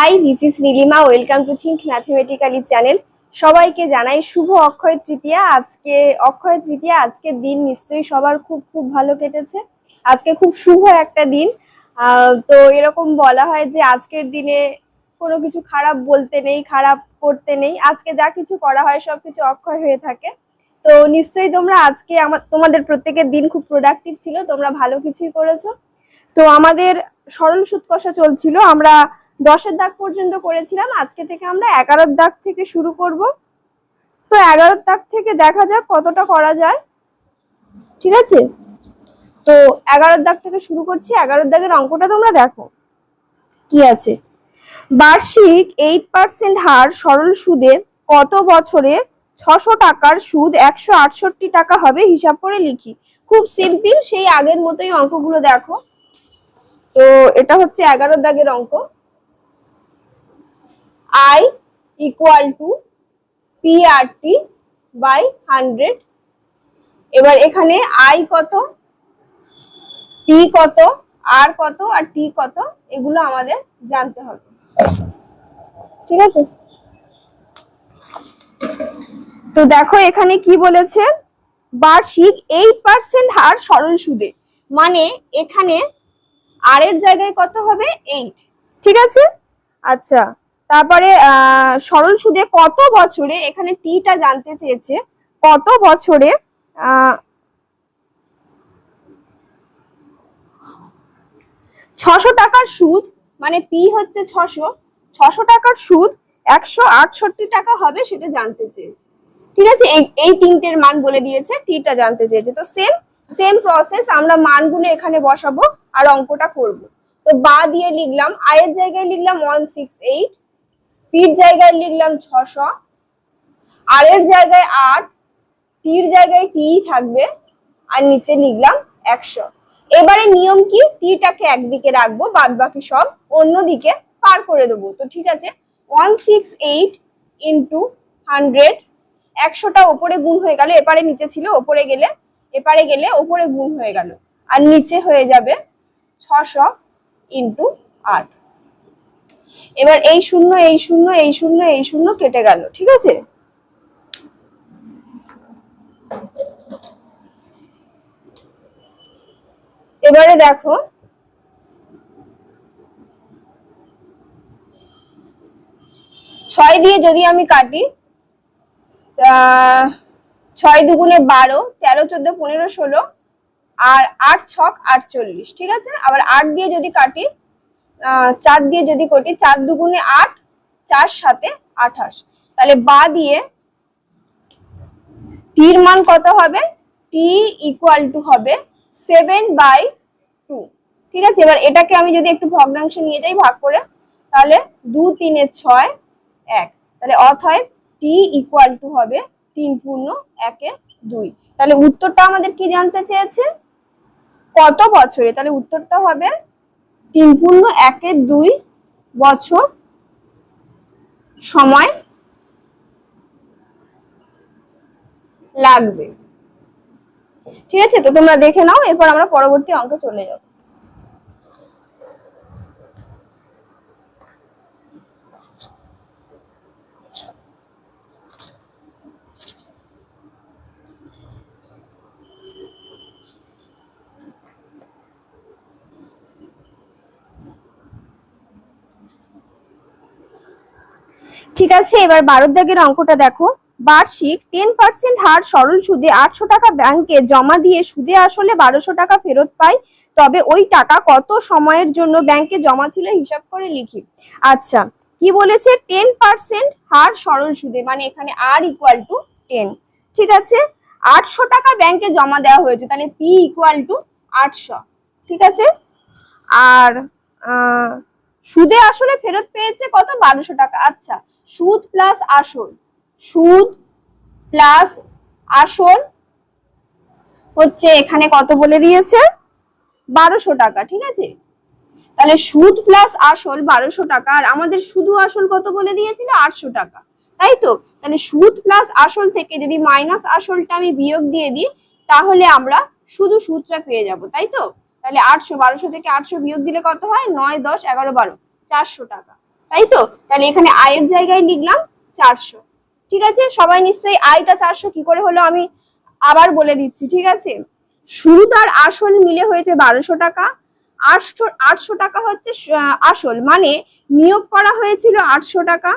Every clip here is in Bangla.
High, this is Nilima. Welcome to think mathematically channel. সবাইকে জানাই শুভ অক্ষয় তৃতীয়া। আজকের দিন নিশ্চয়ই সবার খুব খুব ভালো কেটেছে। আজকে খুব শুভ একটা দিন। তো এরকম বলা হয় যে আজকের দিনে কোনো কিছু খারাপ বলতে নেই, খারাপ করতে নেই। আজকে যা কিছু করা হয় সবকিছু অক্ষয় হয়ে থাকে। তো নিশ্চয়ই তোমরা আজকে তোমাদের প্রত্যেকের দিন খুব প্রোডাক্টিভ ছিল, তোমরা ভালো কিছুই করেছো। তো আমাদের সরল সুদ কষা চলছিল, আমরা 10-এর দাগ পর্যন্ত করেছিলাম। আজকে থেকে আমরা 11-এর দাগ থেকে শুরু করব। তো 11-এর দাগ থেকে দেখা যাক কতটা করা যায়। ঠিক আছে, তো 11-এর দাগ থেকে শুরু করছি। 11-এর দাগের অঙ্কটা তোমরা দেখো কি আছে। বার্ষিক 8% হার সরল সুদে কত বছরে 600 টাকার সুদ 168 টাকা হবে, হিসাব করে লিখি। খুব সিম্পল, সেই আগের মতোই অঙ্কগুলো দেখো। তো এটা হচ্ছে 11-এর দাগের অঙ্ক। I equal to PRT by 100। এবার এখানে I কত, P কত, R কত আর T কত, এগুলো আমাদের জানতে হবে। ঠিক আছে, তো দেখো এখানে কি বলেছে, বার্ষিক 8% হার সরল সুদে, মানে এখানে আর এর জায়গায় কত হবে 8। ঠিক আছে, আচ্ছা তারপরে সরল সুদে কত বছরে, এখানে টিটা জানতে চেয়েছে, কত বছরে 600 টাকার সুদ, মানে পি হচ্ছে 600 টাকার সুদ 168 টাকা হবে, সেটা জানতে চেয়েছে। ঠিক আছে, এই তিনটের মান বলে দিয়েছে, টিটা জানতে চেয়েছে। তো সেম প্রসেস, আমরা মানগুলো এখানে বসাবো আর অঙ্কটা করব। তো বা দিয়ে লিখলাম, আই এর জায়গায় লিখলাম 168, পির জায়গায় লিখলাম 600, আর এর জায়গায় 8, টির জায়গায় টি থাকবে, আর নিচে লিখলাম 100। এবারে নিয়ম কি, টিটাকে একদিকে রাখবো, বাদ বাকি সব অন্যদিকে পার করে দেবো। তো ঠিক আছে, 168 ইন্টু 100, 100টা ওপরে গুণ হয়ে গেল, এপারে নিচে ছিল, ওপরে গেলে এপারে গেলে ওপরে গুণ হয়ে গেল, আর নিচে হয়ে যাবে 600 ইন্টু 8। এবার এই শূন্য এই শূন্য এই শূন্য এই শূন্য কেটে গেল। ঠিক আছে, এবারে দেখো 6 দিয়ে যদি আমি কাটি, 6 দুগুণে 12, 13 14 15 16, আর 8 ছক 48। ঠিক আছে, আবার 8 দিয়ে যদি কাটি, 4 দিয়ে যদি কাটি, 4 দুগুণে 8, 4 7 28। তাহলে বা দিয়ে টির মান কত হবে, টি ইকুয়াল টু হবে 7/2। ঠিক আছে, এবার এটাকে আমি যদি একটু ভগ্নাংশে নিয়ে যাই ভাগ করে, তাহলে 2 3 6 1, তাহলে অতএব টি ইকুয়াল টু হবে 3 পূর্ণ 1 2। তাহলে উত্তরটা আমাদের কি জানতে চেয়েছে, কত বছরে, তাহলে উত্তরটা হবে 3 পূর্ণ 1 2 বছর সময় লাগবে। ঠিক আছে, তো তোমরা দেখে নাও, এরপর আমরা পরবর্তী অঙ্কে চলে যাব। ঠিক আছে, এবার 12 দাগের অঙ্কটা দেখো। বার্ষিক 10% হার সরল সুদে 800 টাকা ব্যাংকে জমা দিয়ে সুদে আসলে 1200 টাকা ফেরত পায়, তবে ওই টাকা কত সময়ের জন্য ব্যাংকে জমা ছিল, হিসাব করে লিখি। আচ্ছা, কি বলেছে, 10% হার সরল সুদে, মানে এখানে আর ইকুয়াল টু 10। ঠিক আছে, 800 টাকা ব্যাংকে জমা দেওয়া হয়েছে, তাহলে পি ইকুয়াল টু 800। ঠিক আছে, আর সুদে আসলে ফেরত পেয়েছে কত, 1200 টাকা। আচ্ছা, সুদ প্লাস আসল, সুদ প্লাস আসল হচ্ছে এখানে কত বলে দিয়েছে, 1200 টাকা। ঠিক আছে, তাহলে সুদ প্লাস আসল 1200 টাকা, আর আমাদের শুধু আসল কত বলে দিয়েছিল, 800 টাকা, তাই তো। তাহলে সুদ প্লাস আসল থেকে যদি মাইনাস আসলটা আমি বিয়োগ দিয়ে দিই, তাহলে আমরা শুধু সুদটা পেয়ে যাব, তাই তো। তাহলে 800, 1200 থেকে 800 বিয়োগ দিলে কত হয়, 9 10 11 12, 400 টাকা। তাই তো? তাহলে এখানে আয়ের জায়গায় লিখলাম 400। ঠিক আছে, সবাই নিশ্চয়ই আয়টা 400 কি করে হলো আমি আবার বলে দিচ্ছি। ঠিক আছে, সুদ আর আসল মিলে হয়েছে 1200 টাকা। 800 টাকা হচ্ছে আসল, মানে নিয়োগ করা হয়েছিল 800 টাকা,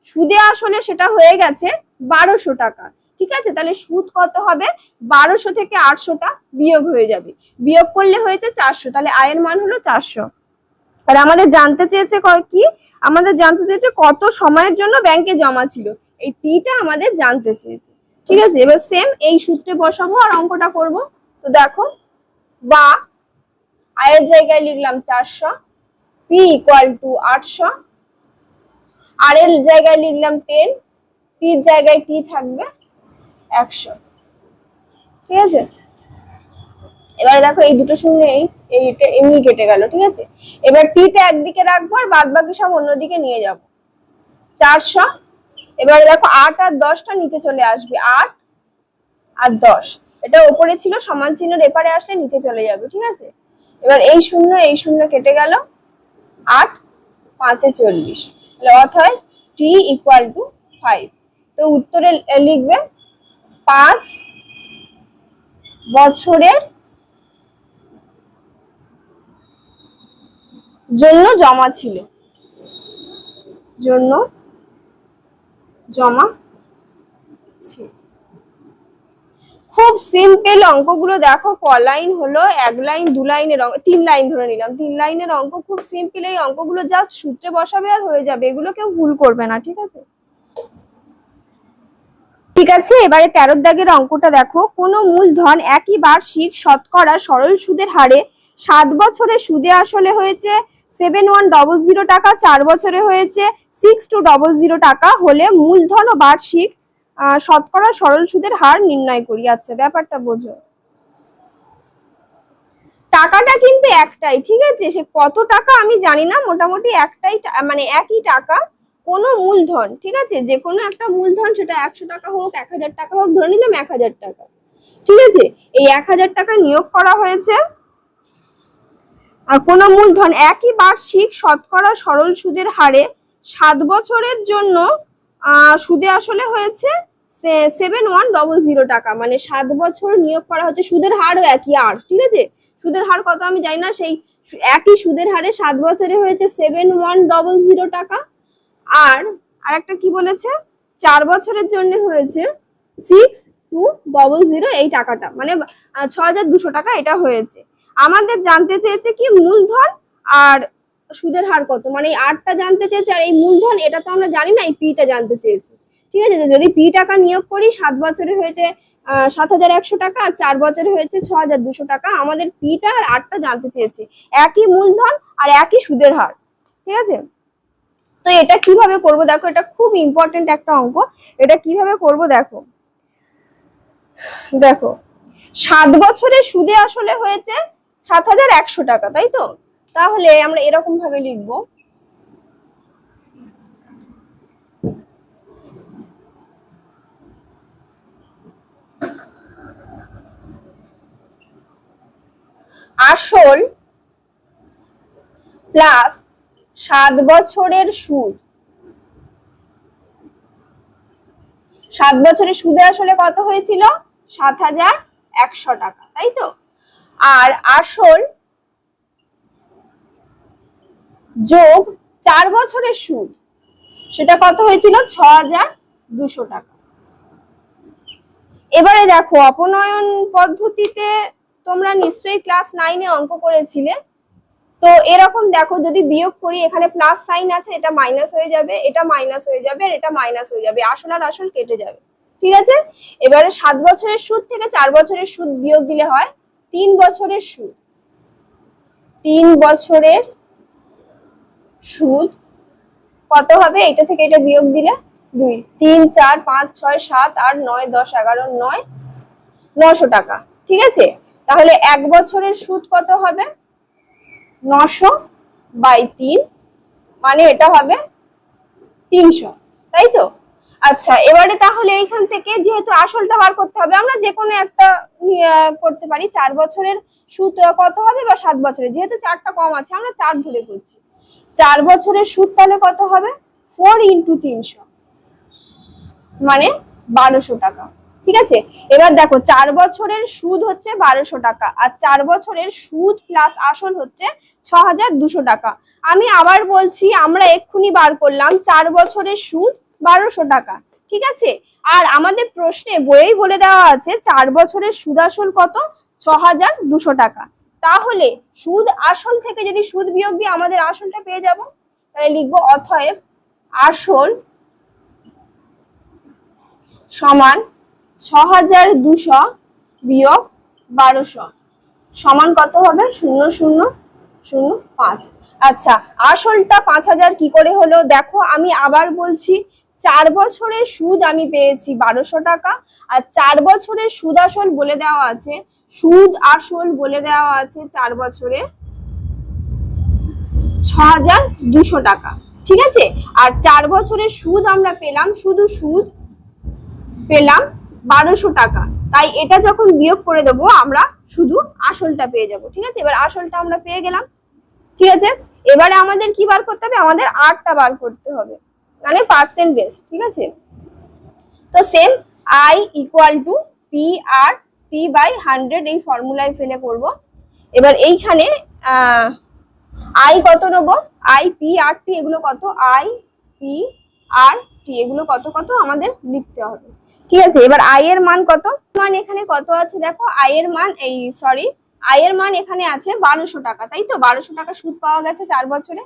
সুদে আসলে সেটা হয়ে গেছে 1200 টাকা। ঠিক আছে, তাহলে সুদ কত হবে? 1200 থেকে 800টা বিয়োগ হয়ে যাবে, বিয়োগ করলে হয়েছে 400, তাহলে আয়ের মান হলো 400। আর আমাদের জানতে চেয়েছে কি, আমাদের জানতে চেয়েছে কত সময়ের জন্য ব্যাংকে জমা ছিল, এই টিটা আমাদের জানতে চেয়েছে। ঠিক আছে, এবার সেম এই সূত্রে বসাবো আর অঙ্কটা করব। তো দেখো, বা আয়ের জায়গায় লিখলাম 400, পি ইকুয়াল টু 800, আর এর জায়গায় লিখলাম 10, টির জায়গায় টি থাকবে 100। ঠিক আছে, এবারে দেখো এই দুটো শূন্য এইটা এমনি কেটে গেল। ঠিক আছে, এবার টিটা একদিকে রাখবো আর বাদ বাকি সব অন্যদিকে নিয়ে যাব। 400, এবারে দেখো 8 আর 10টা নিচে চলে আসবে, 8 আর 10, এটা উপরে ছিল, সমান চিহ্নের এপারে আসলে নিচে চলে যাবে। ঠিক আছে, এবার এই শূন্য কেটে গেল, 8 5 এ 40, তাহলে অতএব টি ইকুয়াল টু 5। তো উত্তরে লিখবে 5 বছরের জন্য জমা ছিল, জন্য জমা ছিল। খুব সিম্পল অঙ্কগুলো দেখো, ক লাইন হলো, 1 লাইন 2 লাইনের অঙ্ক, 3 লাইন ধরে নিলাম, 3 লাইনের অঙ্ক, খুব সিম্পল। এই অঙ্কগুলো জাস্ট সূত্রে বসাবে আর হয়ে যাবে, এগুলো কেউ ভুল করবে না। ঠিক আছে, ঠিক আছে, এবারে 13 দাগের অঙ্কটা দেখো, কোন মূলধন একই বার্ষিক শতকরা সরল সুদের হারে 7 বছরে সুদে আসলে হয়েছে 7100 টাকা, 4 বছরে হয়েছে 6200 টাকা হলে মূলধন ও বার্ষিক শতকরা সরল সুদের হার নির্ণয় করি। আচ্ছা, ব্যাপারটা বোঝো, টাকাটা কিন্তু একটাই। ঠিক আছে, সে কত টাকা আমি জানি না, মোটামুটি একটাই, মানে একই টাকা, কোন মূলধন। ঠিক আছে, যে কোনো একটা মূলধন, সেটা 100 টাকা হোক 1000 টাকা হোক, ধরে নিলাম 1000 টাকা। ঠিক আছে, এই 1000 টাকা নিয়োগ করা হয়েছে, আর কোন মূলধন একই বার্ষিক শতকরা সরল সুদের হারে 7 বছরের জন্য সুদে আসলে হয়েছে 7100 টাকা, মানে 7 বছর নিয়োগ করা হচ্ছে, সুদের হারও একই আর। ঠিক আছে, সুদের হার কত আমি জানি না, সেই একই সুদের হারে 7 বছরে হয়েছে 7100 টাকা। আর আরেকটা কি বলেছে, 4 বছরের জন্য হয়েছে 6200, এই টাকাটা মানে 6200 টাকা এটা হয়েছে। আমাদের জানতে চেয়েছে কি মূলধন আর সুদের হার কত, মানে এই আরটা জানতে চেয়েছে, আর এই মূলধন এটা তো আমরা জানি না, এই পিটা জানতে চেয়েছে। ঠিক আছে, যদি পি টাকা নিয়োগ করি, 7 বছরে হয়েছে 7100 টাকা, আর 4 বছরে হয়েছে 6200 টাকা। আমাদের পিটা আর আরটা জানতে চেয়েছে, একই মূলধন আর একই সুদের হার। ঠিক আছে, তো এটা কিভাবে করব দেখো, এটা খুব ইম্পর্টেন্ট একটা অঙ্ক, এটা কিভাবে করব দেখো। দেখো 7 বছরের সুদে আসলে হয়েছে 7100 টাকা, তাই তো? তাহলে আমরা এরকম ভাবে লিখবো, আসল প্লাস 7 বছরের সুদ। 7 বছরের সুদে আসলে কত হয়েছিল? 7100 টাকা, তাই তো? আর আসল যোগ 4 বছরের সুদ, সেটা কত হয়েছিল? 6200 টাকা। এবারে দেখো, অপনয়ন পদ্ধতিতে তোমরা নিশ্চয়ই ক্লাস 9-এ অঙ্ক করেছিলে। তো এরকম দেখো, যদি বিয়োগ করি, এখানে প্লাস সাইন আছে, এটা মাইনাস হয়ে যাবে, এটা মাইনাস হয়ে যাবে, আর এটা মাইনাস হয়ে যাবে, আসল আর আসল কেটে যাবে। ঠিক আছে, এবারে 7 বছরের সুদ থেকে 4 বছরের সুদ বিয়োগ দিলে হয় 3 বছরের সুদ। 3 বছরের সুদ কত হবে? এটা থেকে এটা বিয়োগ দিলে 2, 3, 4, 5, 6, 7, 8, 9, 10, 11, 9, 900 টাকা। ঠিক আছে, তাহলে 1 বছরের সুদ কত হবে? 900/3, মানে এটা হবে 300, তাই তো? আচ্ছা, এবারে তাহলে এইখান থেকে যেহেতু আসলটা বার করতে হবে, আমরা যে কোনো একটা করতে পারি। 4 বছরের সুদ কত হবে, বা 7 বছরের, যেহেতু 4টা কম আছে আমরা 4 ধরে করছি। 4 বছরের সুদ তাহলে কত হবে? 4 × 300 মানে 1200 টাকা। ঠিক আছে, এবার দেখো 4 বছরের সুদ হচ্ছে 1200 টাকা আর 4 বছরের সুদ প্লাস আসল হচ্ছে 6200 টাকা। আমি আবার বলছি, আমরা এক্ষুনি বার করলাম 4 বছরের সুদ 1200 টাকা। ঠিক আছে, আর আমাদের প্রশ্নে বইয়েই বলে দেওয়া আছে 4 বছরের সুদ আসল কত? 6200 টাকা। তাহলে সুদ আসল থেকে যদি সুদ বিয়োগ দিয়ে আমাদের আসলটা পেয়ে যাব, তাহলে লিখবো অতএব আসল সমান 6200 বিয়োগ 1200 সমান কত হবে? 0005। আচ্ছা, আসলটা 5000 কি করে হলো? দেখো আমি আবার বলছি, 4 বছরের সুদ আমি পেয়েছি 1200 টাকা আর 4 বছরের সুদ আসল বলে দেওয়া আছে, সুদ আসল বলে দেওয়া আছে 4 বছরে 6200 টাকা। ঠিক আছে, আর 4 বছরের সুদ আমরা পেলাম, শুধু সুদ পেলাম 1200 টাকা, তাই এটা যখন বিয়োগ করে দেবো আমরা শুধু আসলটা পেয়ে যাব। ঠিক আছে, এবার আসলটা আমরা পেয়ে গেলাম। ঠিক আছে, এবারে আমাদের কি বার করতে হবে? আমাদের আরটা বার করতে হবে, মানে পার্সেন্টেজ। ঠিক আছে, তো সেম I = PR/T/100 এই ফর্মুলায় ফেলে করব। এবার এইখানে I কত নেব? I PR/T এগুলো কত? I PR/T এগুলো কত কত আমাদের লিখতে হবে। ঠিক আছে, এবার I এর মান কত? মান এখানে কত আছে দেখো, I এর মান I এর মান এখানে আছে 1200 টাকা, তাই তো? 1200 টাকা সুদ পাওয়া গেছে 4 বছরে।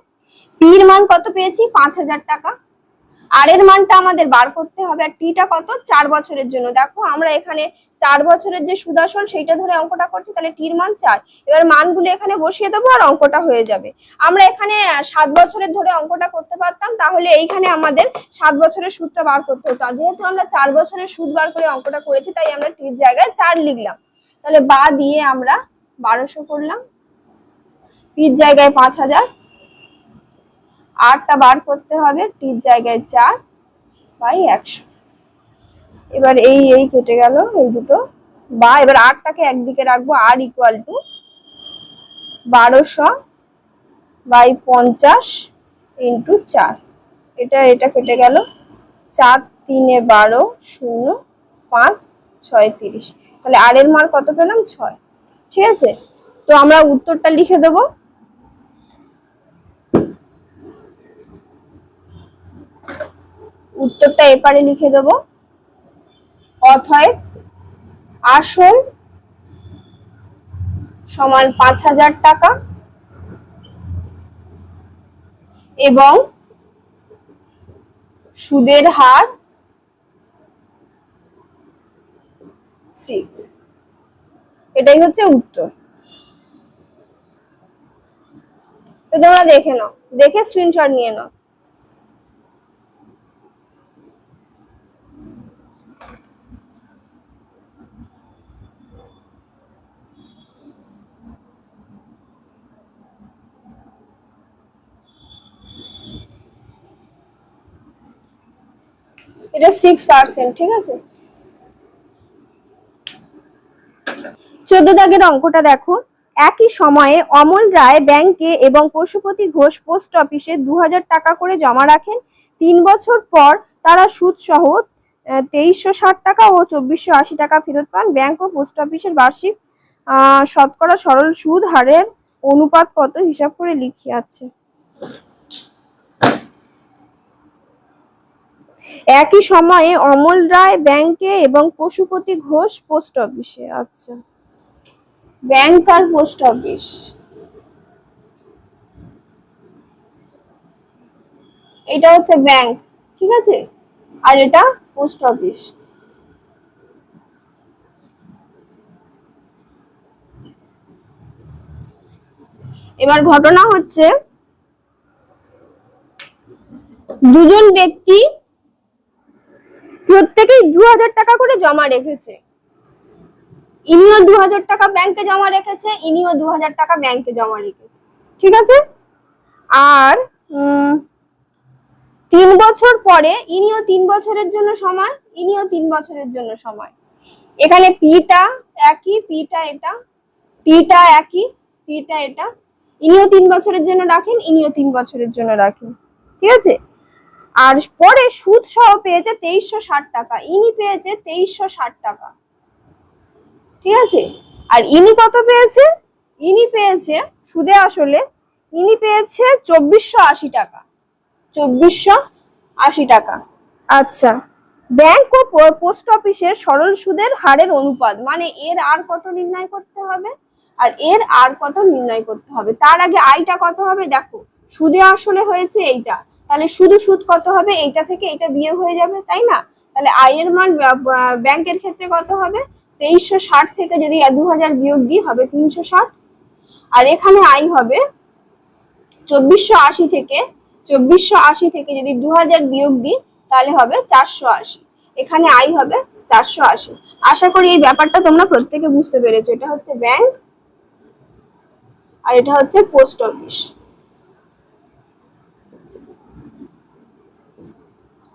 P এর মান কত পেয়েছি? 5000 টাকা। আর এর মানটা আমাদের বার করতে হবে, আর টিটা কত? 4 বছরের জন্য। দেখো আমরা এখানে 4 বছরের যে সুদ আসল সেইটা ধরে অঙ্কটা করছি, তাহলে টির মান 4। এবার মানগুলো এখানে বসিয়ে দেবো আর অঙ্কটা হয়ে যাবে। আমরা এখানে 7 বছরের ধরে অঙ্কটা করতে পারতাম, তাহলে এইখানে আমাদের 7 বছরের সুদটা বার করতে হতো। যেহেতু আমরা 4 বছরের সুদ বার করে অঙ্কটা করেছি, তাই আমরা টির জায়গায় 4 লিখলাম। তাহলে বা দিয়ে আমরা 1200 করলাম, পির জায়গায় 5000, আরটা বার করতে হবে, টির জায়গায় 4/100। এবার এই কেটে গেল এই দুটো, বা এবার আরটাকে একদিকে রাখবো, R = 1200/50 × 4। এটা কেটে গেল, 4 3 12 0 5 6 30। তাহলে আর এর মান কত পেলাম? 6। ঠিক আছে, তো আমরা উত্তরটা লিখে দেবো। উত্তরটা এপারে লিখে দেব, অতএব আসল সমান 5000 টাকা এবং সুদের হার 6। এটাই হচ্ছে উত্তর। তো তোমরা দেখে নাও, দেখে স্ক্রিনশট নিয়ে নাও। এটা 6%। ঠিক আছে, 14 দাগের অঙ্কটা দেখো। একই সময়ে অমল রায় ব্যাংকে এবং পশুপতি ঘোষ পোস্ট অফিসে 2000 টাকা করে জমা রাখেন। 3 বছর পর তারা সুদ সহ 2360 টাকা ও 2480 টাকা ফেরত পান। ব্যাংক ও পোস্ট অফিসের বার্ষিক শতকরা সরল সুদ হারের অনুপাত কত হিসাব করে লিখি। আছে একই সময়ে অমল রায় ব্যাংকে এবং পশুপতি ঘোষ পোস্ট অফিসে। আচ্ছা, ব্যাংক আর পোস্ট অফিস, এটা হচ্ছে ব্যাংক। ঠিক আছে, আর এটা পোস্ট অফিস। এবার ঘটনা হচ্ছে, দুজন ব্যক্তি প্রত্যেকেই 2000 টাকা করে জমা রেখেছে। ইনিও 2000 টাকা ব্যাংকে জমা রেখেছে, ইনিও 2000 টাকা ব্যাংকে জমা রেখেছে। ঠিক আছে, আর 3 বছর পরে ইনিও 3 বছরের জন্য সময়, ইনিও 3 বছরের জন্য সময়। এখানে পিটা একই, পিটা এটা, টিটা একই, টিটা এটা, ইনিও 3 বছরের জন্য রাখেন, ইনিও 3 বছরের জন্য রাখেন, ঠিক আছে। আর পরে সুদ সহ পেয়েছে 2360 টাকা, ইনি পেয়েছে 2360 টাকা, ঠিক আছে। আর ইনি কত পেয়েছে, ইনি পেয়েছে সুদে আসলে ইনি পেয়েছে 2480 টাকা, 2480 টাকা। আচ্ছা, ব্যাংক ও পোস্ট অফিসের সরল সুদের হারের অনুপাত, মানে এর আর কত নির্ণয় করতে হবে আর এর আর কত নির্ণয় করতে হবে। তার আগে আয়টা কত হবে দেখো, সুদে আসলে হয়েছে এইটা, তাহলে শুধু সুদ কত হবে, এইটা থেকে এটা বিয়োগ হয়ে যাবে, তাই না। তাহলে আয়ের মান ব্যাংকের ক্ষেত্রে কত হবে, 2360 থেকে যদি 2000 বিয়োগ দিই হবে 360, আর এখানে আয় হবে 2480 থেকে, 2480 থেকে যদি 2000 বিয়োগ দিই তাহলে হবে 480, এখানে আয় হবে 480। আশা করি এই ব্যাপারটা তোমরা প্রত্যেকে বুঝতে পেরেছো। এটা হচ্ছে ব্যাংক আর এটা হচ্ছে পোস্ট অফিস,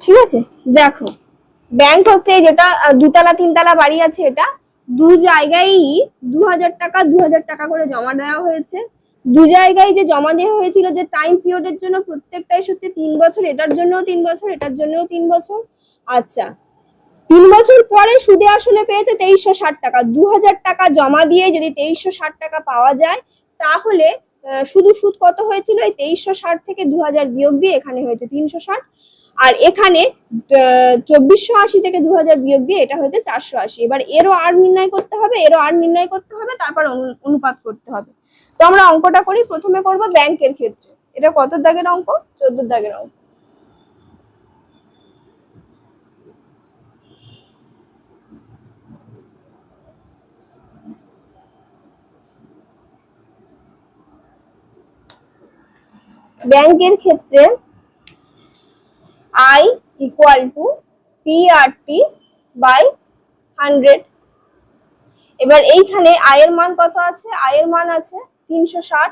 ঠিক আছে। দেখো, ব্যাংক হচ্ছে যেটা দুতলা তিনতলা বাড়ি আছে, এটা দু জায়গায় 2000 টাকা 2000 টাকা করে জমা দেওয়া হয়েছে। দু জায়গায় যে জমা দেওয়া হয়েছিল যে টাইম পিরিয়ডের জন্য প্রত্যেকটাই হচ্ছে 3 বছর, এটার জন্যও 3 বছর, এটার জন্যও 3 বছর। আচ্ছা, 3 বছর পরে সুদে আসলে পেয়েছে 2360 টাকা, 2000 টাকা জমা দিয়ে যদি 2360 টাকা পাওয়া যায় তাহলে শুধু সুদ কত হয়েছিল, এই 2360 থেকে 2000 বিয়োগ দিয়ে এখানে হয়েছে 360, আর এখানে 2480 থেকে 2000 বিয়োগ দিয়ে এটা হচ্ছে 480। এবার এরও আর নির্ণয় করতে হবে, এরও আর নির্ণয় করতে হবে, তারপর অনুপাত করতে হবে। তো আমরা অঙ্কটা করি, প্রথমে করব ব্যাংকের ক্ষেত্রে। এটা কত দাগের অঙ্ক, 14 দাগের অঙ্ক। ব্যাংকের ক্ষেত্রে I equal to PRT by 100। এবার এইখানে আয়ের মান কত আছে, আয়ের মান আছে 360,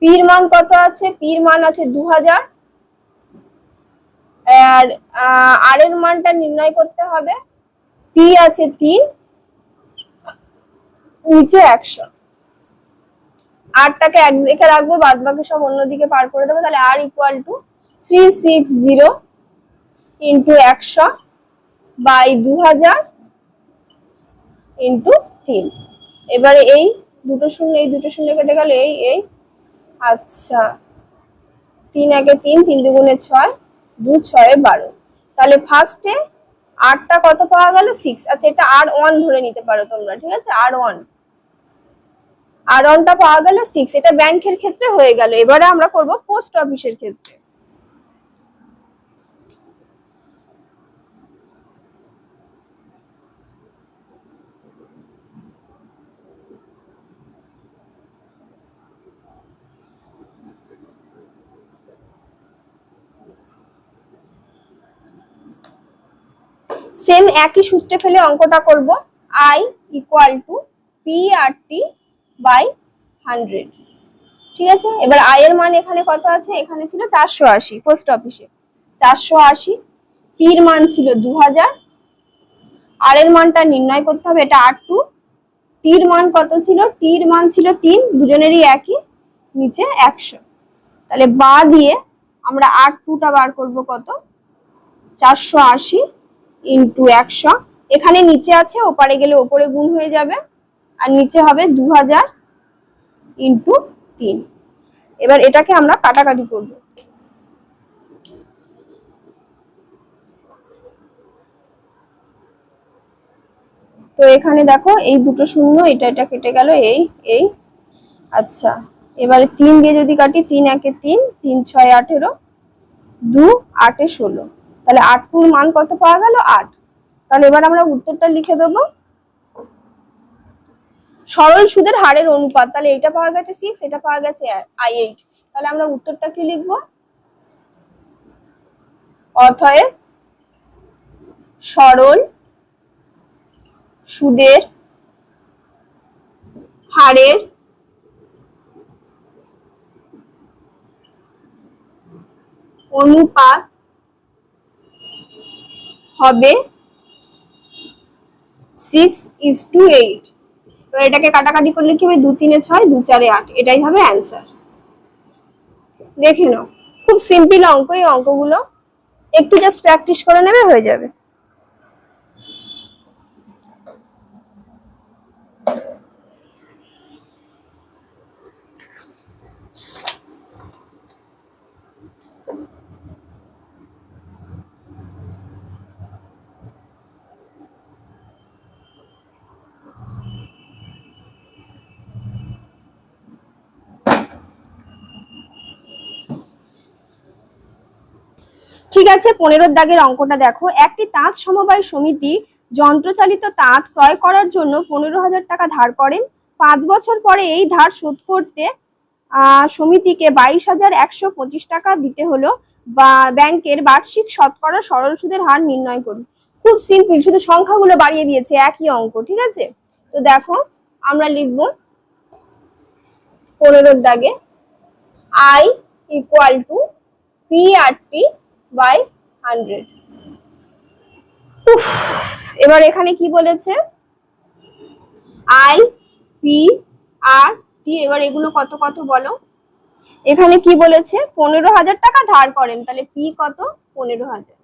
পির মান কত আছে, পির মান আছে 2000, আর আর এর মানটা নির্ণয় করতে হবে। পি আছে 3, নিচে 100, আরটাকে একদিকে রাখবো, বাদ বাকি সব অন্যদিকে পার করে দেবো। তাহলে আর equal to 360 into 100 by 2000 into 3। এবারে এই দুটো শূন্য, এই দুটো শূন্য কেটে গেল, এই এই আচ্ছা 3 একে 3, 3 দুগুণে 6, 2 6 12। তাহলে ফার্স্টে আরটা কত পাওয়া গেল 6। আচ্ছা, এটা আর1 ধরে নিতে পারো তোমরা, ঠিক আছে। আর1টা পাওয়া গেল 6, এটা ব্যাংকের ক্ষেত্রে হয়ে গেল। এবারে আমরা করব পোস্ট অফিসের ক্ষেত্রে। সেম একই সূত্রে ফেলে অঙ্কটা করব, I equal to PRT by 100, ঠিক আছে। এবার আয়ের মান এখানে কত আছে, এখানে ছিল 480 পোস্ট অফিসে 480, পির মান ছিল 2000, আর এর মানটা নির্ণয় করতে হবে, এটা R2। টির মান কত ছিল, টির মান ছিল 3, দুজনেরই একই, নিচে 100। তাহলে বা দিয়ে আমরা R2টা বার করব কত, 480 ইন্টু 100, এখানে নিচে আছে, ওপারে গেলে ওপরে গুণ হয়ে যাবে, আর নিচে হবে 2000 ইন্টু 3। এবার এটাকে আমরা কাটাকাটি করব। তো এখানে দেখো এই দুটো শূন্য, এটা এটা কেটে গেল, এই এই আচ্ছা। এবারে 3 দিয়ে যদি কাটি, 3 একে 3, 3 6 18, 2 8 16, তাহলে 8 মান কত পাওয়া গেল, 8। তাহলে এবার আমরা উত্তরটা লিখে দেব, সরল সুদের হারের অনুপাত। তাহলে এটা পাওয়া গেছে 6, এটা পাওয়া গেছে 8। তাহলে আমরা উত্তরটা কি লিখবো, অতএব সরল সুদের হারের অনুপাত হবে 6:8। এবার এটাকে কাটাকাটি করলে কি হবে, 2 3 6 2 4 8, এটাই হবে অ্যান্সার। দেখে নাও, খুব সিম্পল অঙ্ক এই অঙ্কগুলো, একটু জাস্ট প্র্যাকটিস করে নেবে হয়ে যাবে। ঠিক আছে, 15 দাগের অঙ্কটা দেখো। একটি তাঁত সমবায় সমিতি যন্ত্রচালিত তাঁত ক্রয় করার জন্য 15,000 টাকা ধার করেন। 5 বছর পরে এই ধার শোধ করতে সমিতিকে 22,125 টাকা দিতে হলো, বা ব্যাংকের বার্ষিক শতকরা সরল সুদের হার নির্ণয় করুন। খুব সিম্পল, শুধু সংখ্যাগুলো বাড়িয়ে দিয়েছে, একই অঙ্ক। ঠিক আছে, তো দেখো আমরা লিখব 15 দাগে I equal to PRT by 100। এবার এখানে কি বলেছে, IPRT, এবার এগুলো কত কত বলো। এখানে কি বলেছে, 15,000 টাকা ধার করেন, তাহলে P কত, 15,000।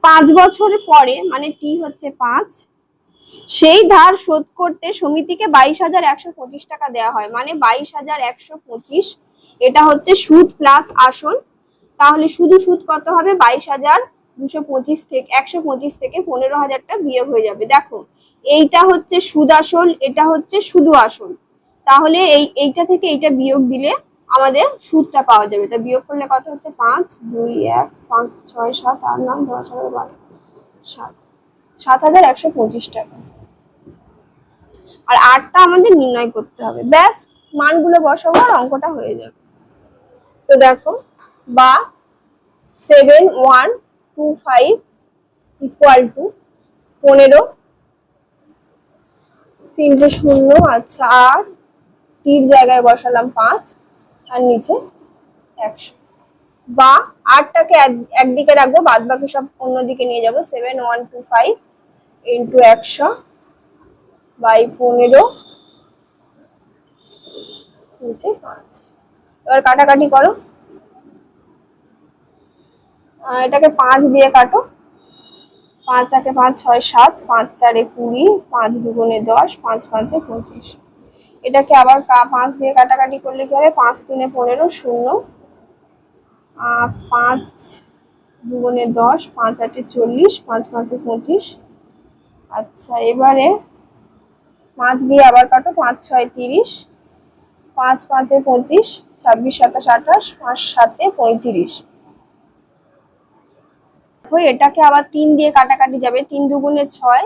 5 বছর পরে মানে T হচ্ছে 5, সেই ধার শোধ করতে সমিতিকে 22,125 টাকা দেওয়া হয়, মানে 22,125, এটা হচ্ছে সুদ প্লাস আসল। তাহলে শুধু সুদ কত হবে, 22,225 থেকে 125 থেকে 15,000টা বিয়োগ হয়ে যাবে। দেখো এইটা হচ্ছে সুদ আসল, এটা হচ্ছে শুধু আসল, তাহলে এইটা থেকে এইটা বিয়োগ দিলে আমাদের সুদটা পাওয়া যাবে। তা বিয়োগ করলে কত হচ্ছে, 5 2 1 5 6 7 8 9 10 11 12 7,125 টাকা। আর 8টা আমাদের নির্ণয় করতে হবে, ব্যাস মানগুলো বসাবো আর অঙ্কটা হয়ে যাবে। তো দেখো, বা 7125 ইকুয়াল টু 15, 3টে 0, আচ্ছা, আর টির জায়গায় বসালাম 5 আর নিচে 100, বা 8টাকে একদিকে রাখবো, বাদ বাকি সব অন্যদিকে নিয়ে যাবো। 7125 ইন্টু 100 বাই 15 নিচে 5। এবার কাটাকাটি করো, এটাকে 5 দিয়ে কাটো, 5 1 5 6 7, 5 4 20, 5 2 10, 5 5 25। এটাকে আবার 5 দিয়ে কাটাকাটি করলে কি হবে, 5 3 15 0, 5 2 10, 5 8 40, 5 5 25। আচ্ছা, এবারে 5 দিয়ে আবার কাটো, 5 6 30, 5 5 25, 26 27 28, 5 7 35। এটাকে আবার 3 দিয়ে কাটাকাটি যাবে, 3 2 6,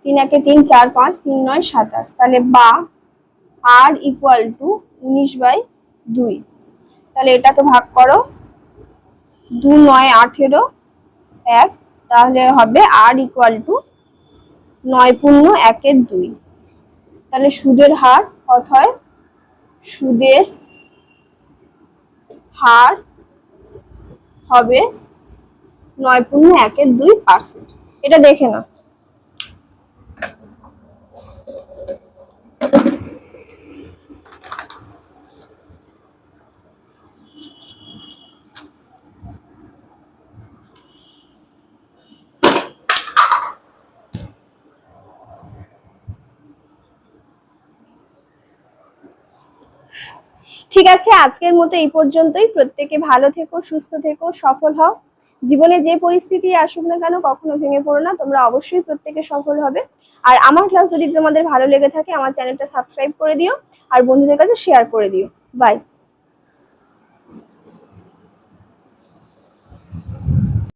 3 1 3 4 5, 3 9 27, তাহলে বা আর ইকুয়াল টু 19/2। তাহলে এটাকে ভাগ করো, 2 9 18 1, তাহলে হবে আর ইকুয়াল টু 9 পূর্ণ 1 2। তাহলে সুদের হার কত হয়, সুদের হার হবে 9 পূর্ণ 1 2%। এটা দেখে না, ঠিক আছে, আজকের মতো এই পর্যন্তই। প্রত্যেকে ভালো থেকো, সুস্থ থেকো, সফল হও। জীবনে যে পরিস্থিতি আসুক না কেন কখনো ভেঙে পড়ো না, তোমরা অবশ্যই প্রত্যেকে সফল হবে। আর আমার ক্লাস যদি তোমাদের ভালো লেগে থাকে আমার চ্যানেলটা সাবস্ক্রাইব করে দিও আর বন্ধুদের কাছে শেয়ার করে দিও। বাই।